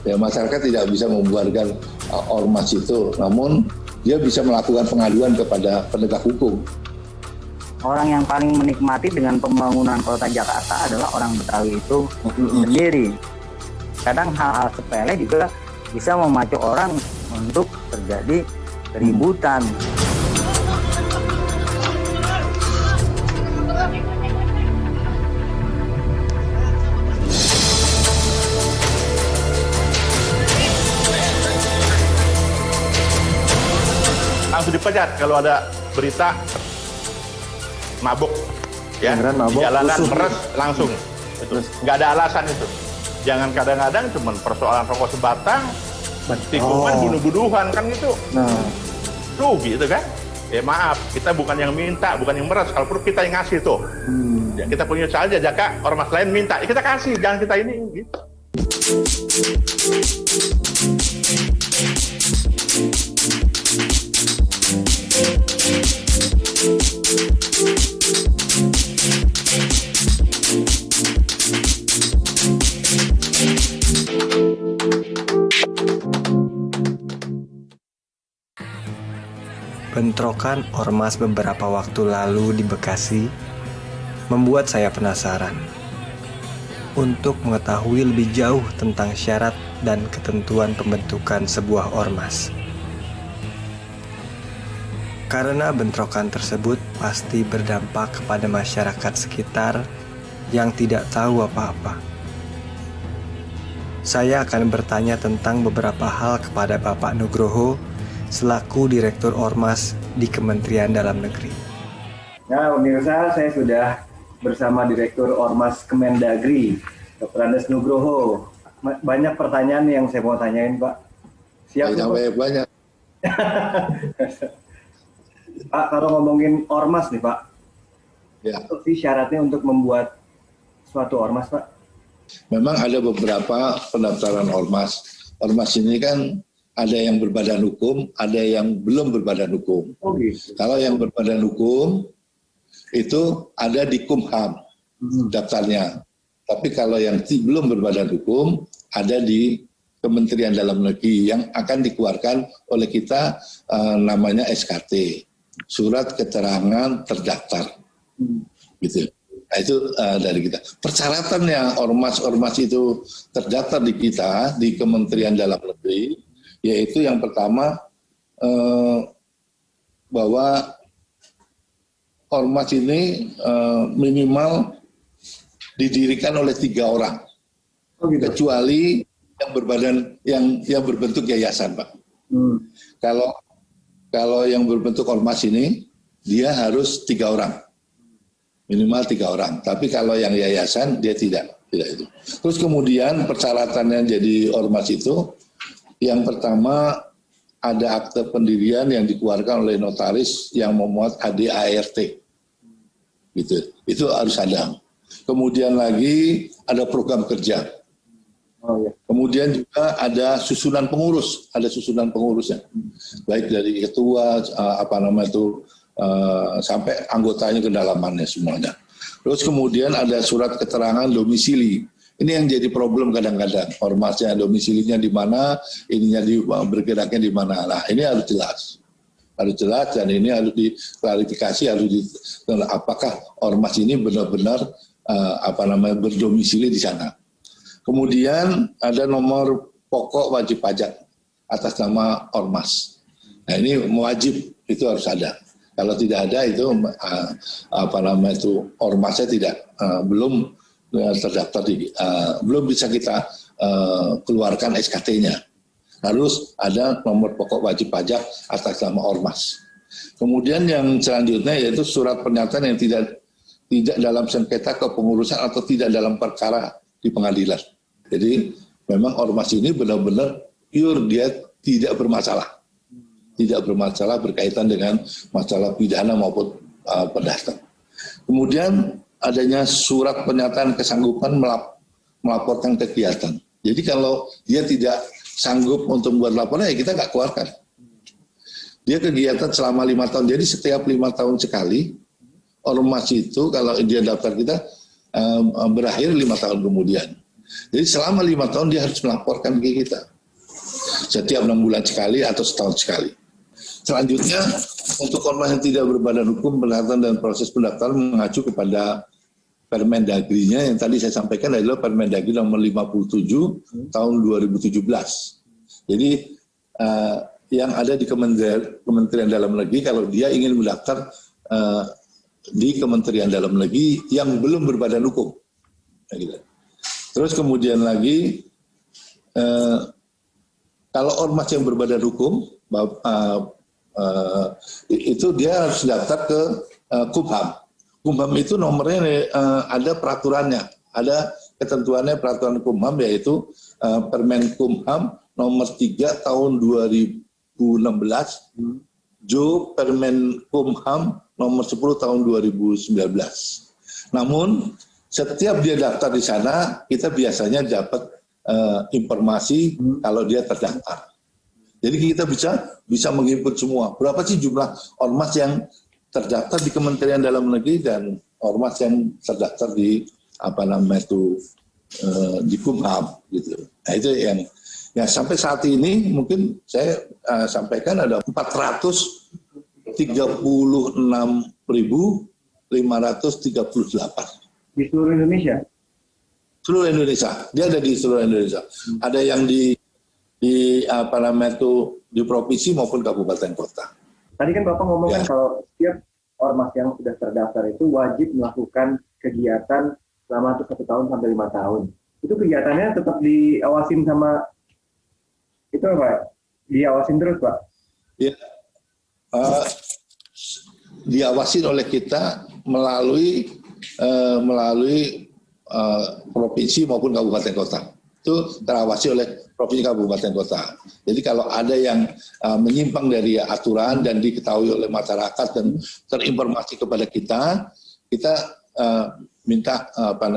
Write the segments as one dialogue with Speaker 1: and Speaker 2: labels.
Speaker 1: Ya, masyarakat tidak bisa membubarkan ormas itu, namun dia bisa melakukan pengaduan kepada penegak hukum.
Speaker 2: Orang yang paling menikmati dengan pembangunan kota Jakarta adalah orang Betawi itu sendiri. Kadang hal-hal sepele juga bisa memacu orang untuk terjadi keributan.
Speaker 3: Langsung dipecat kalau ada berita mabuk, ya,
Speaker 4: mabuk,
Speaker 3: di jalanan
Speaker 4: rusuh.
Speaker 3: meres langsung, itu nggak ada alasan itu. Jangan kadang-kadang cuma persoalan rokok sebatang, tikungan, bunuh-bunuhan kan gitu, rugi itu kan. Ya maaf, kita bukan yang minta, bukan yang meres. Kalau perlu kita yang ngasih tuh. Ya, kita punya saja jaka ormas lain minta, ya kita kasih, jangan kita ini. Gitu.
Speaker 4: Bentrokan ormas beberapa waktu lalu di Bekasi membuat saya penasaran untuk mengetahui lebih jauh tentang syarat dan ketentuan pembentukan sebuah ormas. Karena bentrokan tersebut pasti berdampak kepada masyarakat sekitar yang tidak tahu apa-apa. Saya akan bertanya tentang beberapa hal kepada Bapak Nugroho selaku Direktur Ormas di Kementerian Dalam Negeri.
Speaker 5: Nah, pemirsa, saya sudah bersama Direktur Ormas Kemendagri, Dr. Andes Nugroho. Banyak pertanyaan yang saya mau tanyain, Pak. Siap,
Speaker 1: banyak.
Speaker 5: Pak, kalau ngomongin ormas nih, Pak,
Speaker 1: Ya.
Speaker 5: apa sih syaratnya untuk membuat suatu ormas, Pak?
Speaker 1: Memang ada beberapa pendaftaran ormas. Ormas ini kan ada yang berbadan hukum, ada yang belum berbadan hukum.
Speaker 5: Oh gitu.
Speaker 1: Kalau yang berbadan hukum itu ada di Kumham daftarnya. Tapi kalau yang belum berbadan hukum ada di Kementerian Dalam Negeri yang akan dikeluarkan oleh kita, namanya SKT, Surat Keterangan Terdaftar. Gitu. Nah itu dari kita. Persyaratannya ormas-ormas itu terdaftar di kita di Kementerian Dalam Negeri, yaitu yang pertama bahwa ormas ini minimal didirikan oleh 3 orang, kecuali yang berbadan yang berbentuk yayasan, Pak. Kalau yang berbentuk ormas ini dia harus 3 orang, minimal 3 orang. Tapi kalau yang yayasan dia tidak itu. Terus kemudian persyaratannya jadi ormas itu, yang pertama ada akte pendirian yang dikeluarkan oleh notaris yang memuat ADART, gitu. Itu harus ada. Kemudian lagi ada program kerja. Kemudian juga ada susunan pengurusnya, baik dari ketua, sampai anggotanya kedalamannya semuanya. Terus kemudian ada surat keterangan domisili. Ini yang jadi problem kadang-kadang, ormasnya domisilinya di mana, ininya bergeraknya di mana. Nah ini harus jelas dan ini harus diklarifikasi, apakah ormas ini benar-benar berdomisili di sana. Kemudian ada nomor pokok wajib pajak atas nama ormas. Nah ini wajib, itu harus ada. Kalau tidak ada itu ormasnya belum terdaftar belum bisa kita keluarkan SKT-nya. Harus ada nomor pokok wajib pajak atas nama ormas. Kemudian yang selanjutnya yaitu surat pernyataan yang tidak dalam sengketa kepengurusan atau tidak dalam perkara di pengadilan. Jadi memang ormas ini benar-benar pure, dia tidak bermasalah berkaitan dengan masalah pidana maupun perdata. Kemudian adanya surat pernyataan kesanggupan melaporkan kegiatan. Jadi kalau dia tidak sanggup untuk membuat laporan, ya kita nggak keluarkan. Dia kegiatan selama 5 tahun. Jadi setiap 5 tahun sekali, ormas itu kalau dia daftar kita berakhir 5 tahun kemudian. Jadi selama 5 tahun dia harus melaporkan ke kita. Setiap 6 bulan sekali atau setahun sekali. Selanjutnya, untuk ormas yang tidak berbadan hukum, pendaftaran dan proses pendaftaran mengacu kepada Permendagri-nya yang tadi saya sampaikan adalah Permendagri nomor 57 tahun 2017. Jadi yang ada di Kementerian Dalam Negeri kalau dia ingin mendaftar di Kementerian Dalam Negeri yang belum berbadan hukum. Terus kemudian lagi kalau ormas yang berbadan hukum itu dia harus daftar ke Kumham. Kumham itu nomornya ada peraturannya, ada ketentuannya peraturan Kumham yaitu Permen Kumham nomor 3 tahun 2016, Jo Permen Kumham nomor 10 tahun 2019. Namun setiap dia daftar di sana, kita biasanya dapat informasi kalau dia terdaftar. Jadi kita bisa menginput semua. Berapa sih jumlah ormas yang terdaftar di Kementerian Dalam Negeri dan ormas yang terdaftar di di Kumham gitu. Nah itu yang sampai saat ini mungkin saya sampaikan ada 436.538
Speaker 5: di seluruh Indonesia.
Speaker 1: Seluruh Indonesia, dia ada di seluruh Indonesia. Ada yang di provinsi maupun kabupaten kota.
Speaker 5: Tadi kan Bapak ngomong kan kalau setiap ormas yang sudah terdaftar itu wajib melakukan kegiatan selama 1 tahun sampai 5 tahun. Itu kegiatannya tetap diawasin sama itu Pak? Diawasin terus Pak?
Speaker 1: Ya, diawasin oleh kita melalui provinsi maupun kabupaten kota. Itu terawasi oleh provinsi, kabupaten, kota. Jadi kalau ada yang menyimpang dari aturan dan diketahui oleh masyarakat dan terinformasi kepada kita minta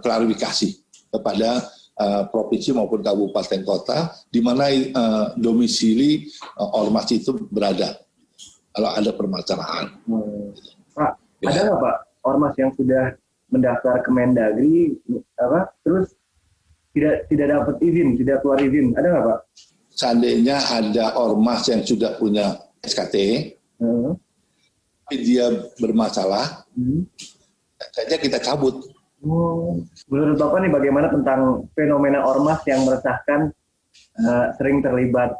Speaker 1: klarifikasi kepada provinsi maupun kabupaten kota di mana domisili ormas itu berada. Kalau ada permasalahan.
Speaker 5: Pak, ada nggak Pak ormas yang sudah mendaftar ke Mendagri terus tidak dapat izin, tidak keluar izin, ada nggak Pak?
Speaker 1: Seandainya ada ormas yang sudah punya SKT, tapi dia bermasalah, saja kita cabut.
Speaker 5: Menurut Bapak nih bagaimana tentang fenomena ormas yang meresahkan, sering terlibat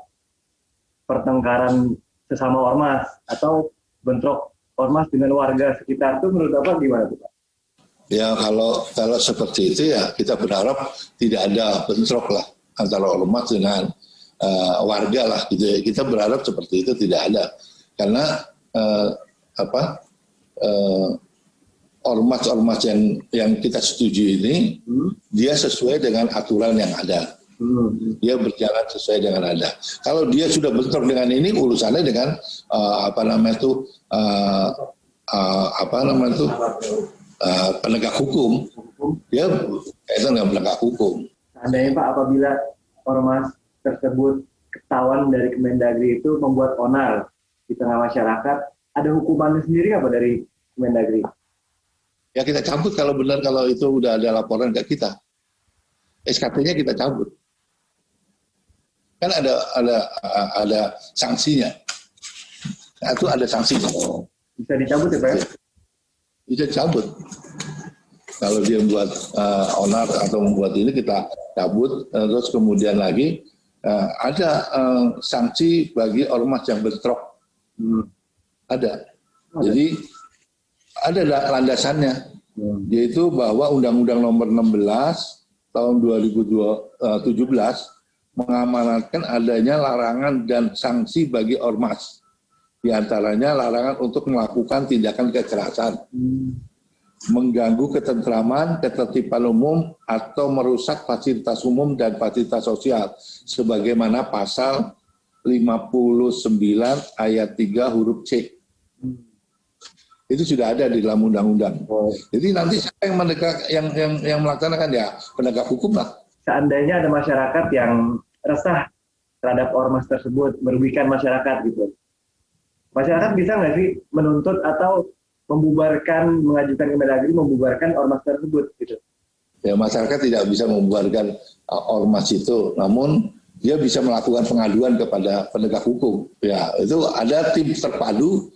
Speaker 5: pertengkaran sesama ormas atau bentrok ormas dengan warga sekitar itu menurut Bapak gimana Pak?
Speaker 1: Ya kalau seperti itu ya kita berharap tidak ada bentrok lah antara ormas dengan warga lah gitu. Kita berharap seperti itu tidak ada karena ormas yang kita setuju ini dia sesuai dengan aturan yang ada. Dia berjalan sesuai dengan ada. Kalau dia sudah bentrok dengan ini urusannya dengan penegak hukum, dia kaitan dengan penegak hukum.
Speaker 5: Seandainya Pak apabila ormas tersebut ketahuan dari Kemendagri itu membuat onar di tengah masyarakat, ada hukumannya sendiri apa dari Kemendagri?
Speaker 1: Ya kita cabut kalau benar, kalau itu udah ada laporan ke kita, SKT-nya kita cabut. Kan ada sanksinya. Nah, itu ada sanksinya.
Speaker 5: Bisa dicabut ya Pak?
Speaker 1: Bisa cabut. Kalau dia membuat onar atau membuat ini kita cabut. Terus kemudian lagi ada sanksi bagi ormas yang bentrok. Ada. Jadi ada landasannya, yaitu bahwa Undang-Undang Nomor 16 tahun 2017 mengamanatkan adanya larangan dan sanksi bagi ormas. Di antaranya larangan untuk melakukan tindakan kekerasan, mengganggu ketentraman, ketertiban umum, atau merusak fasilitas umum dan fasilitas sosial, sebagaimana pasal 59 ayat 3 huruf C. Itu sudah ada di dalam undang-undang. Jadi nanti siapa yang melaksanakan ya penegak hukum lah.
Speaker 5: Seandainya ada masyarakat yang resah terhadap ormas tersebut, merugikan masyarakat gitu. Masyarakat bisa nggak sih menuntut atau mengajukan ke Kemendagri membubarkan ormas tersebut gitu?
Speaker 1: Ya, masyarakat tidak bisa membubarkan ormas itu, namun dia bisa melakukan pengaduan kepada penegak hukum. Ya, itu ada tim terpadu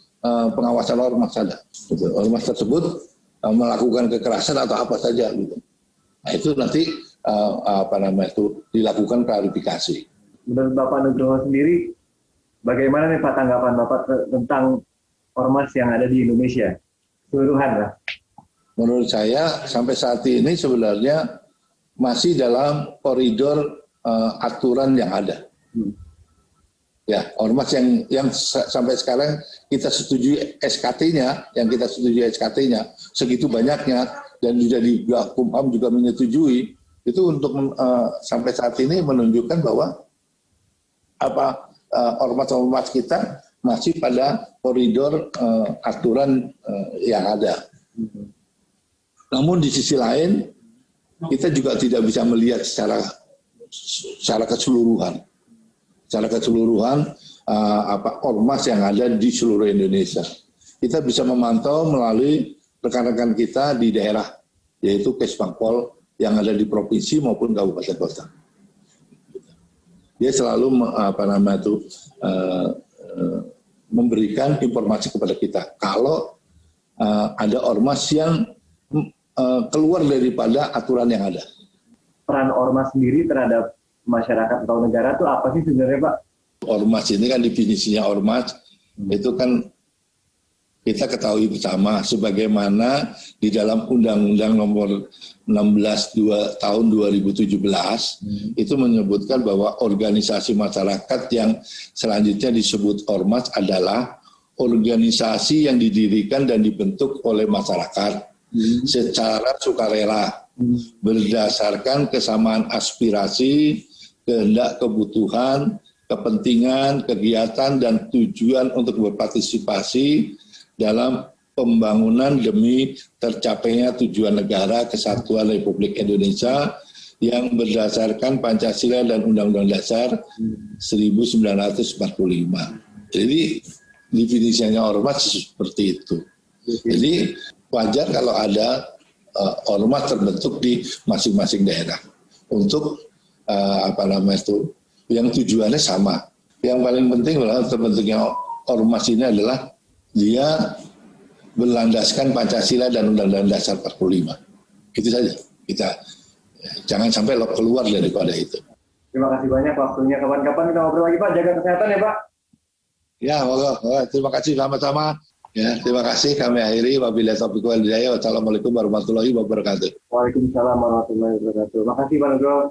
Speaker 1: pengawasan ormas ada. Gitu. Ormas tersebut melakukan kekerasan atau apa saja gitu. Nah, itu nanti dilakukan klarifikasi.
Speaker 5: Menurut Bapak Nugroho sendiri, bagaimana nih Pak tanggapan Bapak tentang ormas yang ada di Indonesia? Keseluruhan lah.
Speaker 1: Menurut saya sampai saat ini sebenarnya masih dalam koridor aturan yang ada. Ya, ormas yang sampai sekarang kita setujui SKT-nya, segitu banyaknya, dan juga di Kumham juga menyetujui, itu untuk sampai saat ini menunjukkan bahwa ormas-ormas kita masih pada koridor aturan yang ada. Namun di sisi lain kita juga tidak bisa melihat secara keseluruhan. Secara keseluruhan ormas yang ada di seluruh Indonesia. Kita bisa memantau melalui rekan-rekan kita di daerah, yaitu Kesbangpol yang ada di provinsi maupun kabupaten kota. Dia selalu memberikan informasi kepada kita kalau ada ormas yang keluar daripada aturan yang ada.
Speaker 5: Peran ormas sendiri terhadap masyarakat atau negara itu apa sih sebenarnya Pak?
Speaker 1: Ormas ini kan definisinya ormas itu kan kita ketahui bersama sebagaimana di dalam Undang-Undang Nomor 16 tahun 2017 itu menyebutkan bahwa organisasi masyarakat yang selanjutnya disebut ormas adalah organisasi yang didirikan dan dibentuk oleh masyarakat secara sukarela berdasarkan kesamaan aspirasi, kehendak, kebutuhan, kepentingan, kegiatan, dan tujuan untuk berpartisipasi dalam pembangunan demi tercapainya tujuan negara kesatuan Republik Indonesia yang berdasarkan Pancasila dan Undang-Undang Dasar 1945. Jadi definisinya ormas seperti itu. Jadi wajar kalau ada ormas terbentuk di masing-masing daerah untuk yang tujuannya sama. Yang paling penting adalah terbentuknya ormas ini adalah dia berlandaskan Pancasila dan Undang-Undang Dasar 45. Itu saja. Kita jangan sampai keluar daripada itu.
Speaker 5: Terima kasih banyak waktunya. Kapan-kapan kita ngobrol lagi Pak. Jaga kesehatan ya Pak.
Speaker 1: Ya, terima kasih sama-sama. Ya, terima kasih. Kami akhiri. Wabillahi taufiq wal hidayah. Wassalamualaikum warahmatullahi wabarakatuh.
Speaker 5: Waalaikumsalam warahmatullahi wabarakatuh. Makasih Pak Nugroho.